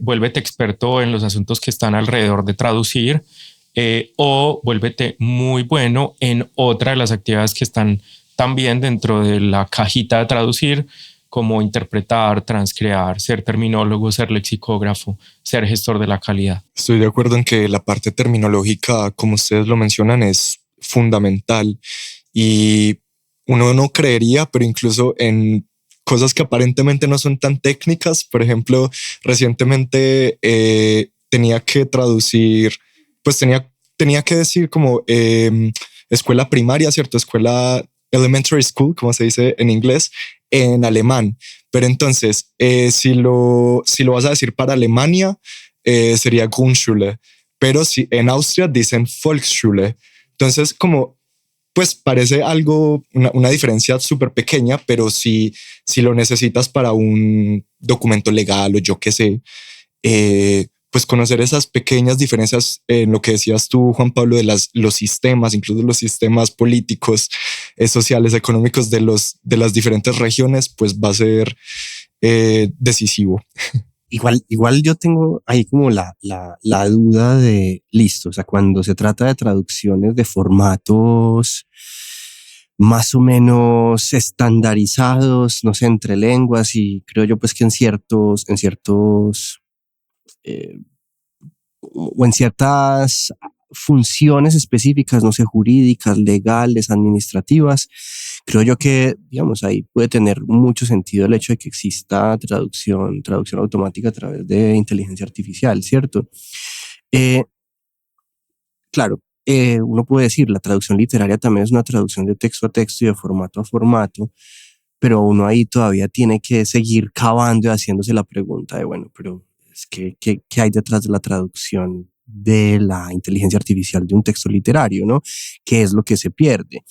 vuélvete experto en los asuntos que están alrededor de traducir, o vuélvete muy bueno en otra de las actividades que están también dentro de la cajita de traducir, como interpretar, transcrear, ser terminólogo, ser lexicógrafo, ser gestor de la calidad. Estoy de acuerdo en que la parte terminológica, como ustedes lo mencionan, es fundamental y uno no creería, pero incluso en cosas que aparentemente no son tan técnicas, por ejemplo, recientemente tenía que traducir, pues tenía que decir como escuela primaria, ¿cierto? Escuela elementary school, como se dice en inglés, en alemán. Pero entonces, si lo vas a decir para Alemania, sería Grundschule. Pero si en Austria dicen Volksschule. Entonces, como, pues parece algo, una diferencia súper pequeña, pero si lo necesitas para un documento legal o yo qué sé, pues conocer esas pequeñas diferencias en lo que decías tú, Juan Pablo, de los sistemas, incluso los sistemas políticos, sociales, económicos de las diferentes regiones, pues va a ser decisivo. Igual yo tengo ahí como la duda de, listo, o sea, cuando se trata de traducciones de formatos más o menos estandarizados, no sé, entre lenguas, y creo yo pues que en ciertos o en ciertas funciones específicas, no sé, jurídicas, legales, administrativas, creo yo que, digamos, ahí puede tener mucho sentido el hecho de que exista traducción automática a través de inteligencia artificial, ¿cierto? Claro, uno puede decir, la traducción literaria también es una traducción de texto a texto y de formato a formato, pero uno ahí todavía tiene que seguir cavando y haciéndose la pregunta de, bueno, pero es que, ¿qué hay detrás de la traducción de la inteligencia artificial de un texto literario, ¿no? ¿Qué es lo que se pierde?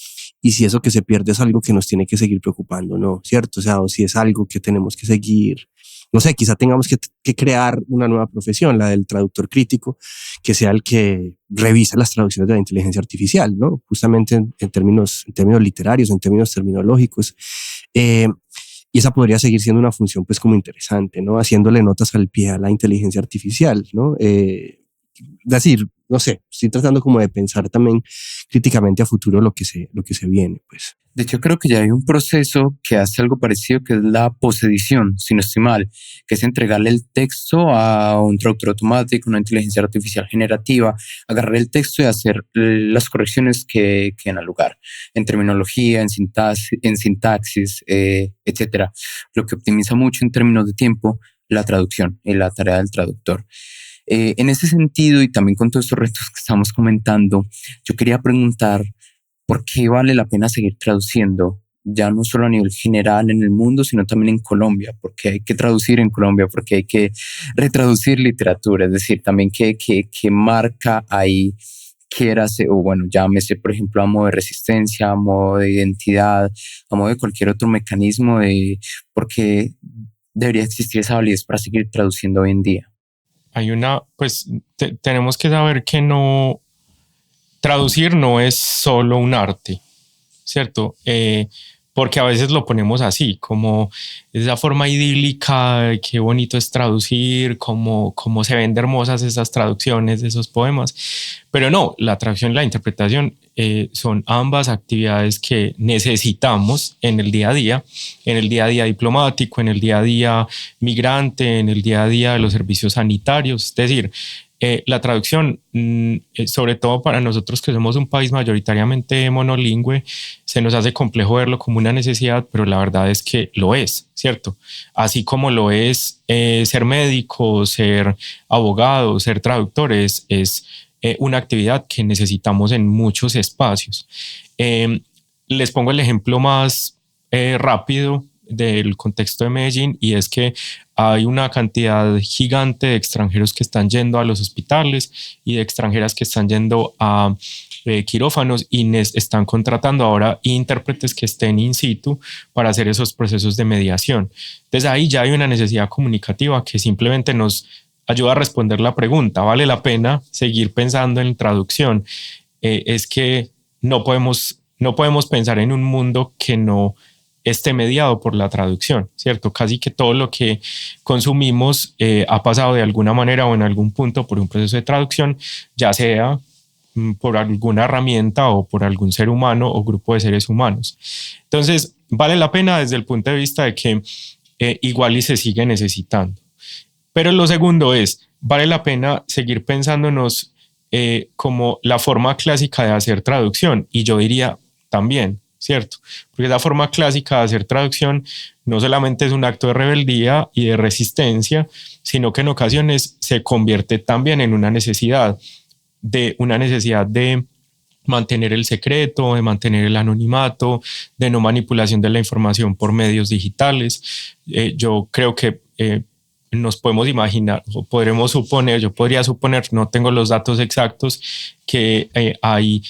Y si eso que se pierde es algo que nos tiene que seguir preocupando, ¿no? ¿Cierto? O sea, o si es algo que tenemos que seguir, no sé, quizá tengamos que crear una nueva profesión, la del traductor crítico, que sea el que revisa las traducciones de la inteligencia artificial, ¿no? Justamente en términos literarios, en términos terminológicos. Y esa podría seguir siendo una función pues como interesante, ¿no? Haciéndole notas al pie a la inteligencia artificial, ¿no? Decir, no sé, estoy tratando como de pensar también críticamente a futuro lo que se viene, pues. De hecho, creo que ya hay un proceso que hace algo parecido, que es la posedición, si no estoy mal, que es entregarle el texto a un traductor automático, una inteligencia artificial generativa, agarrar el texto y hacer las correcciones que queden al lugar, en terminología, en sintaxis, etcétera. Lo que optimiza mucho en términos de tiempo la traducción y la tarea del traductor. En ese sentido, y también con todos estos retos que estamos comentando, yo quería preguntar, ¿por qué vale la pena seguir traduciendo? Ya no solo a nivel general en el mundo, sino también en Colombia, porque hay que traducir en Colombia, porque hay que retraducir literatura, es decir, también qué marca ahí quieras, o bueno, llámese por ejemplo a modo de resistencia, a modo de identidad, a modo de cualquier otro mecanismo de por qué debería existir esa validez para seguir traduciendo hoy en día. Hay pues tenemos que saber que traducir no es solo un arte, ¿cierto? Porque a veces lo ponemos así, como esa forma idílica, qué bonito es traducir, cómo se ven de hermosas esas traducciones de esos poemas. Pero no, la traducción y la interpretación son ambas actividades que necesitamos en el día a día diplomático, en el día a día migrante, en el día a día de los servicios sanitarios. Es decir, la traducción, sobre todo para nosotros que somos un país mayoritariamente monolingüe, se nos hace complejo verlo como una necesidad, pero la verdad es que lo es, ¿cierto? Así como lo es ser médico, ser abogado, ser traductor, es una actividad que necesitamos en muchos espacios. Les pongo el ejemplo más rápido del contexto de Medellín, y es que hay una cantidad gigante de extranjeros que están yendo a los hospitales y de extranjeras que están yendo a quirófanos y están contratando ahora intérpretes que estén in situ para hacer esos procesos de mediación. Entonces ahí ya hay una necesidad comunicativa que simplemente nos ayuda a responder la pregunta, ¿vale la pena seguir pensando en traducción? Es que no podemos pensar en un mundo que no esté mediado por la traducción, ¿cierto? Casi que todo lo que consumimos ha pasado de alguna manera o en algún punto por un proceso de traducción, ya sea por alguna herramienta o por algún ser humano o grupo de seres humanos. Entonces, vale la pena desde el punto de vista de que igual y se sigue necesitando. Pero lo segundo es, vale la pena seguir pensándonos como la forma clásica de hacer traducción, y yo diría también, ¿cierto? Porque la forma clásica de hacer traducción no solamente es un acto de rebeldía y de resistencia, sino que en ocasiones se convierte también en una necesidad de mantener el secreto, de mantener el anonimato, de no manipulación de la información por medios digitales. Yo creo que nos podemos imaginar o podremos suponer, yo podría suponer, no tengo los datos exactos, que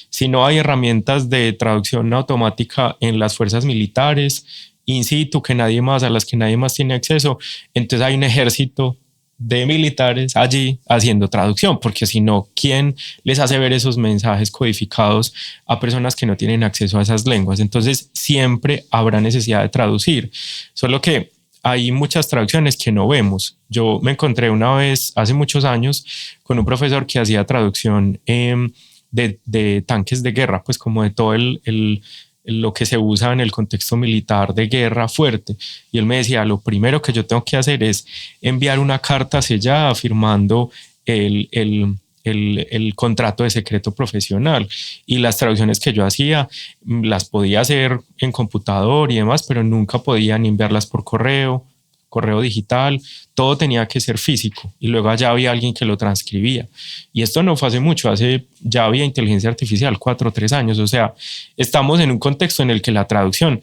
si no hay herramientas de traducción automática en las fuerzas militares, in situ, a las que nadie más tiene acceso, entonces hay un ejército de militares allí haciendo traducción, porque si no, ¿quién les hace ver esos mensajes codificados a personas que no tienen acceso a esas lenguas? Entonces siempre habrá necesidad de traducir, solo que hay muchas traducciones que no vemos. Yo me encontré una vez, hace muchos años, con un profesor que hacía traducción de tanques de guerra, pues como de todo lo que se usa en el contexto militar de guerra fuerte. Y él me decía, lo primero que yo tengo que hacer es enviar una carta sellada firmando el contrato de secreto profesional, y las traducciones que yo hacía las podía hacer en computador y demás, pero nunca podía ni enviarlas por correo digital, todo tenía que ser físico, y luego allá había alguien que lo transcribía. Y esto no fue hace mucho, ya había inteligencia artificial, 4 o 3 años, o sea, estamos en un contexto en el que la traducción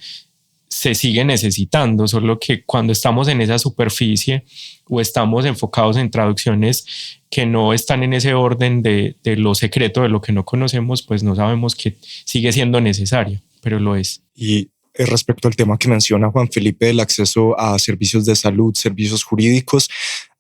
se sigue necesitando, solo que cuando estamos en esa superficie o estamos enfocados en traducciones que no están en ese orden de lo secreto, de lo que no conocemos, pues no sabemos que sigue siendo necesario, pero lo es. Y respecto al tema que menciona Juan Felipe del acceso a servicios de salud, servicios jurídicos,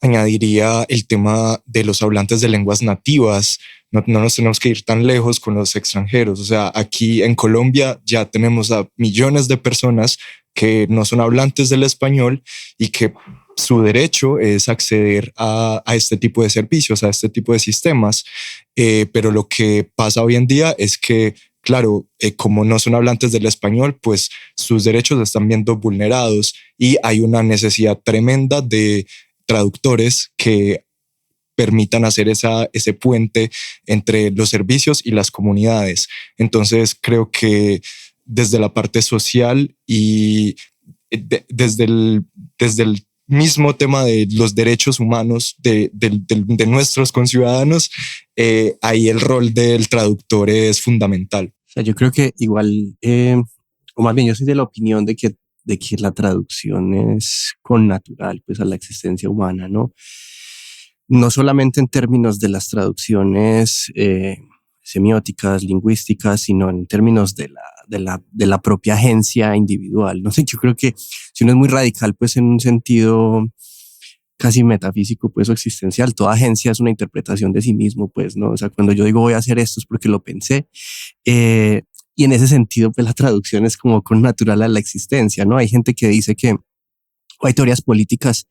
añadiría el tema de los hablantes de lenguas nativas. No nos tenemos que ir tan lejos con los extranjeros. O sea, aquí en Colombia ya tenemos a millones de personas que no son hablantes del español y que su derecho es acceder a este tipo de servicios, a este tipo de sistemas. Pero lo que pasa hoy en día es que, claro, como no son hablantes del español, pues sus derechos están viendo vulnerados, y hay una necesidad tremenda de traductores que permitan hacer ese puente entre los servicios y las comunidades. Entonces creo que desde la parte social y desde el mismo tema de los derechos humanos de nuestros conciudadanos, ahí el rol del traductor es fundamental. O sea, yo creo que igual, o más bien yo soy de la opinión de que la traducción es connatural pues a la existencia humana, ¿no? No solamente en términos de las traducciones semióticas, lingüísticas, sino en términos de la propia agencia individual. No sé, yo creo que si uno es muy radical, pues en un sentido casi metafísico, pues o existencial, toda agencia es una interpretación de sí mismo, pues, ¿no? O sea, cuando yo digo voy a hacer esto es porque lo pensé. Y en ese sentido, pues la traducción es como connatural a la existencia, ¿no? Hay gente que dice que, o hay teorías políticas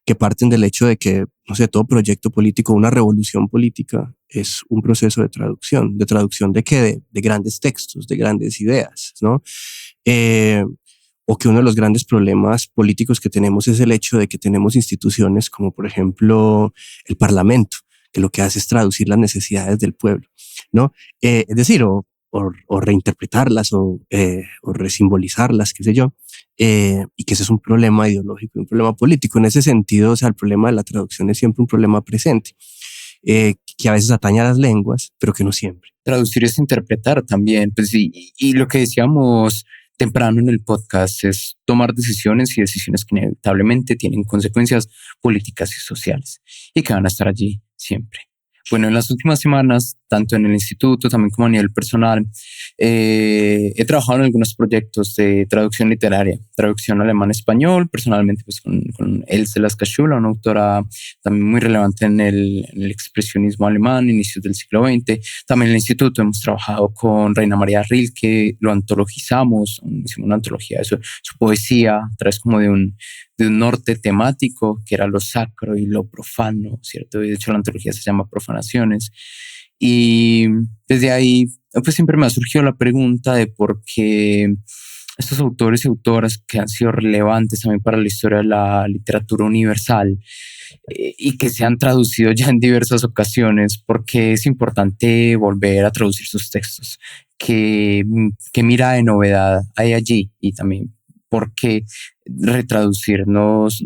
que parten del hecho de que, no sé, todo proyecto político, una revolución política es un proceso de traducción. ¿De traducción de qué? De grandes textos, de grandes ideas, ¿no? O que uno de los grandes problemas políticos que tenemos es el hecho de que tenemos instituciones como, por ejemplo, el Parlamento, que lo que hace es traducir las necesidades del pueblo, ¿no? Es decir, o reinterpretarlas o resimbolizarlas, qué sé yo. Y que ese es un problema ideológico, un problema político. En ese sentido, o sea, el problema de la traducción es siempre un problema presente, que a veces atañe a las lenguas, pero que no siempre. Traducir es interpretar también, pues, y lo que decíamos temprano en el podcast es tomar decisiones, y decisiones que inevitablemente tienen consecuencias políticas y sociales y que van a estar allí siempre. Bueno, en las últimas semanas, tanto en el instituto también como a nivel personal, he trabajado en algunos proyectos de traducción literaria, traducción alemán-español, personalmente pues con Else Lasker-Schüler, una autora también muy relevante en el expresionismo alemán, inicios del siglo XX. También en el instituto hemos trabajado con Rainer Maria Rilke, lo antologizamos, hicimos una antología de su poesía, a través como de un norte temático que era lo sacro y lo profano, ¿cierto? Y de hecho la antología se llama Profanaciones. Y desde ahí pues siempre me ha surgido la pregunta de por qué estos autores y autoras que han sido relevantes también para la historia de la literatura universal y que se han traducido ya en diversas ocasiones, porque es importante volver a traducir sus textos, qué mira de novedad hay allí, y también porque retraducir nos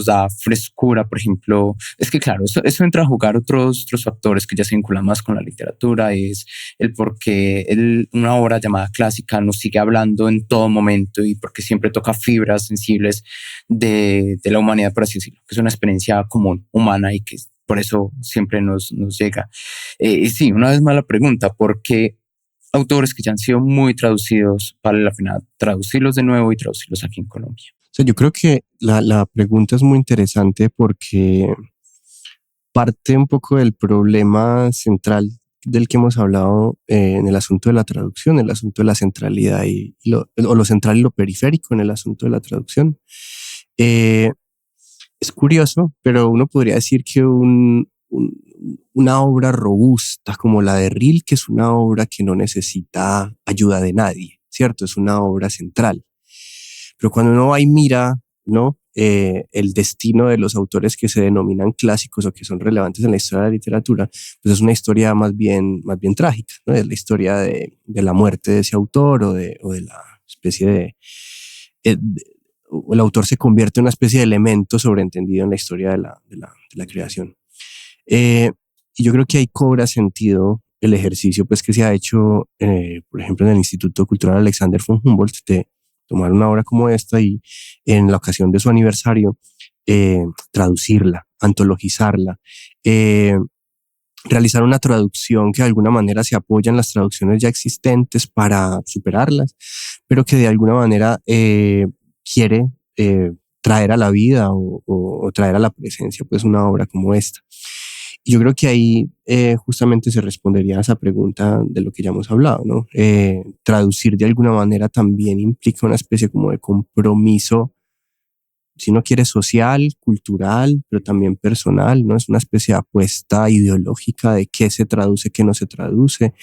da frescura, por ejemplo. Es que claro, eso entra a jugar otros factores que ya se vinculan más con la literatura, es el por qué una obra llamada clásica nos sigue hablando en todo momento y porque siempre toca fibras sensibles de la humanidad, por así decirlo, que es una experiencia común, humana, y que por eso siempre nos llega. Y sí, una vez más la pregunta, ¿por qué autores que ya han sido muy traducidos vale la pena traducirlos de nuevo y traducirlos aquí en Colombia? O sea, yo creo que la pregunta es muy interesante porque parte un poco del problema central del que hemos hablado en el asunto de la traducción, el asunto de la centralidad o lo central y lo periférico en el asunto de la traducción. Es curioso, pero uno podría decir que una obra robusta como la de Rilke es una obra que no necesita ayuda de nadie, ¿cierto? Es una obra central. Pero cuando uno va y mira, ¿no? El destino de los autores que se denominan clásicos o que son relevantes en la historia de la literatura, pues es una historia más bien trágica, ¿no? Es la historia de la muerte de ese autor o de la especie de el autor se convierte en una especie de elemento sobreentendido en la historia de la creación. Y yo creo que ahí cobra sentido el ejercicio pues, que se ha hecho, por ejemplo, en el Instituto Cultural Alexander von Humboldt, de tomar una obra como esta y en la ocasión de su aniversario, traducirla, antologizarla, realizar una traducción que de alguna manera se apoya en las traducciones ya existentes para superarlas, pero que de alguna manera quiere traer a la vida o traer a la presencia pues una obra como esta. Y yo creo que ahí justamente se respondería a esa pregunta de lo que ya hemos hablado, ¿no? Traducir de alguna manera también implica una especie como de compromiso, si no quiere social, cultural, pero también personal, ¿no? Es una especie de apuesta ideológica de qué se traduce, qué no se traduce,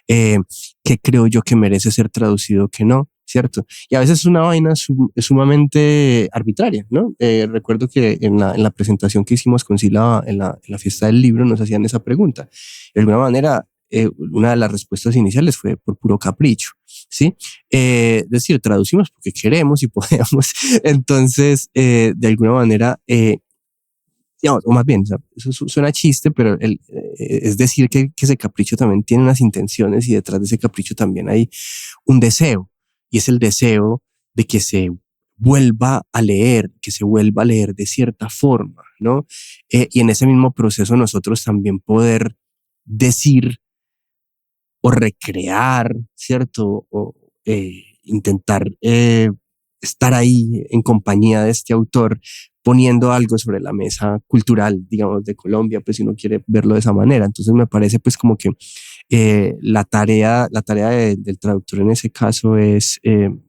qué creo yo que merece ser traducido, qué no, ¿cierto? Y a veces es una vaina sumamente arbitraria, ¿no? Recuerdo que en la presentación que hicimos con Sila en la fiesta del libro nos hacían esa pregunta. De alguna manera, una de las respuestas iniciales fue por puro capricho, ¿sí? Es decir, traducimos porque queremos y podemos. Entonces, de alguna manera, digamos, o más bien, o sea, eso suena chiste, pero es decir que ese capricho también tiene unas intenciones y detrás de ese capricho también hay un deseo, y es el deseo de que se vuelva a leer, que se vuelva a leer de cierta forma, ¿no? Y en ese mismo proceso nosotros también poder decir o recrear, ¿cierto? O intentar estar ahí en compañía de este autor, poniendo algo sobre la mesa cultural, digamos, de Colombia, pues si uno quiere verlo de esa manera. Entonces me parece pues como que la tarea del traductor en ese caso es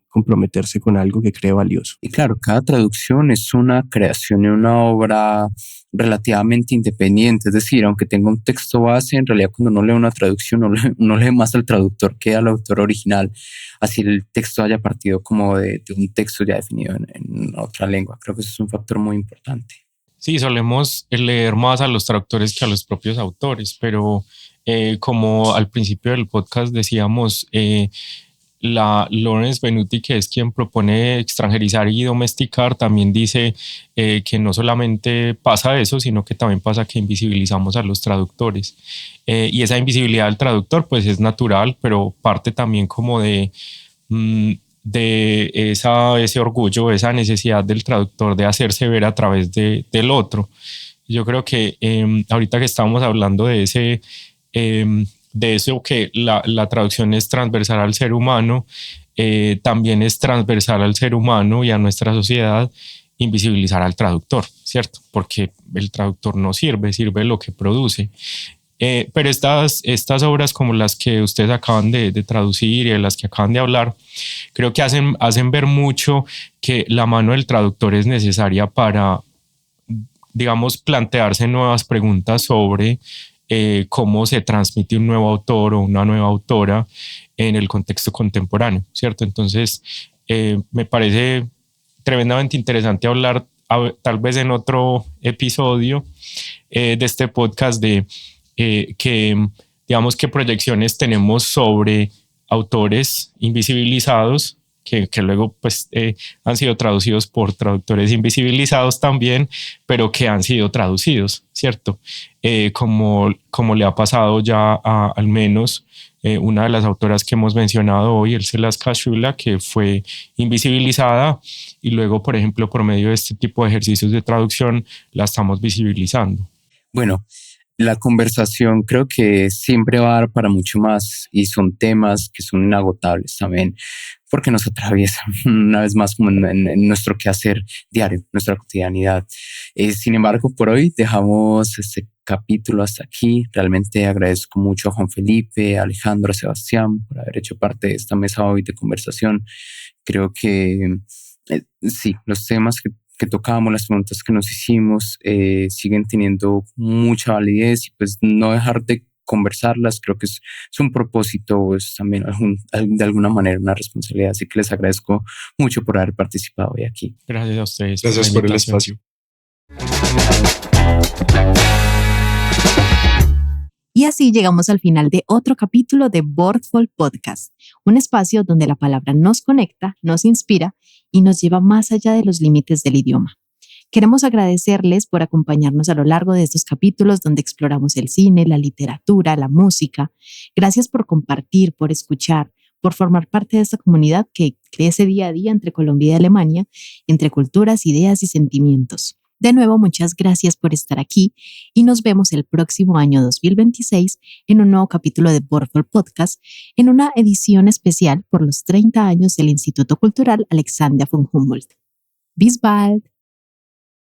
comprometerse con algo que cree valioso. Y claro, cada traducción es una creación y una obra relativamente independiente, es decir, aunque tenga un texto base, en realidad cuando uno lee una traducción uno lee más al traductor que al autor original, así el texto haya partido como de un texto ya definido en otra lengua. Creo que eso es un factor muy importante. Sí, solemos leer más a los traductores que a los propios autores, pero como al principio del podcast decíamos, Lawrence Venuti, que es quien propone extranjerizar y domesticar, también dice que no solamente pasa eso, sino que también pasa que invisibilizamos a los traductores. Y esa invisibilidad del traductor pues es natural, pero parte también como de ese orgullo, esa necesidad del traductor de hacerse ver a través del otro. Yo creo que ahorita que estamos hablando de eso que la traducción es transversal al ser humano, también es transversal al ser humano y a nuestra sociedad invisibilizar al traductor, ¿cierto? Porque el traductor no sirve lo que produce. Pero estas obras como las que ustedes acaban de traducir y de las que acaban de hablar, creo que hacen ver mucho que la mano del traductor es necesaria para, digamos, plantearse nuevas preguntas sobre cómo se transmite un nuevo autor o una nueva autora en el contexto contemporáneo, ¿cierto? Entonces, me parece tremendamente interesante hablar tal vez en otro episodio de este podcast de digamos, qué proyecciones tenemos sobre autores invisibilizados que luego pues, han sido traducidos por traductores invisibilizados también, pero que han sido traducidos, ¿cierto? Como le ha pasado ya a al menos una de las autoras que hemos mencionado hoy, Elcela Skashula, que fue invisibilizada y luego, por ejemplo, por medio de este tipo de ejercicios de traducción, la estamos visibilizando. Bueno, la conversación creo que siempre va a dar para mucho más y son temas que son inagotables también porque nos atraviesan una vez más como en nuestro quehacer diario, nuestra cotidianidad. Sin embargo, por hoy dejamos este capítulo hasta aquí. Realmente agradezco mucho a Juan Felipe, a Alejandro, a Sebastián por haber hecho parte de esta mesa hoy de conversación. Creo que sí, los temas que tocamos, las preguntas que nos hicimos siguen teniendo mucha validez y pues no dejar de conversarlas, creo que es un propósito, es también de alguna manera una responsabilidad, así que les agradezco mucho por haber participado hoy aquí. Gracias a ustedes. Gracias por el espacio. Y así llegamos al final de otro capítulo de Bordful Podcast, un espacio donde la palabra nos conecta, nos inspira y nos lleva más allá de los límites del idioma. Queremos agradecerles por acompañarnos a lo largo de estos capítulos donde exploramos el cine, la literatura, la música. Gracias por compartir, por escuchar, por formar parte de esta comunidad que crece día a día entre Colombia y Alemania, entre culturas, ideas y sentimientos. De nuevo, muchas gracias por estar aquí y nos vemos el próximo año 2026 en un nuevo capítulo de Bordful Podcast, en una edición especial por los 30 años del Instituto Cultural Alexandria von Humboldt. Bis bald!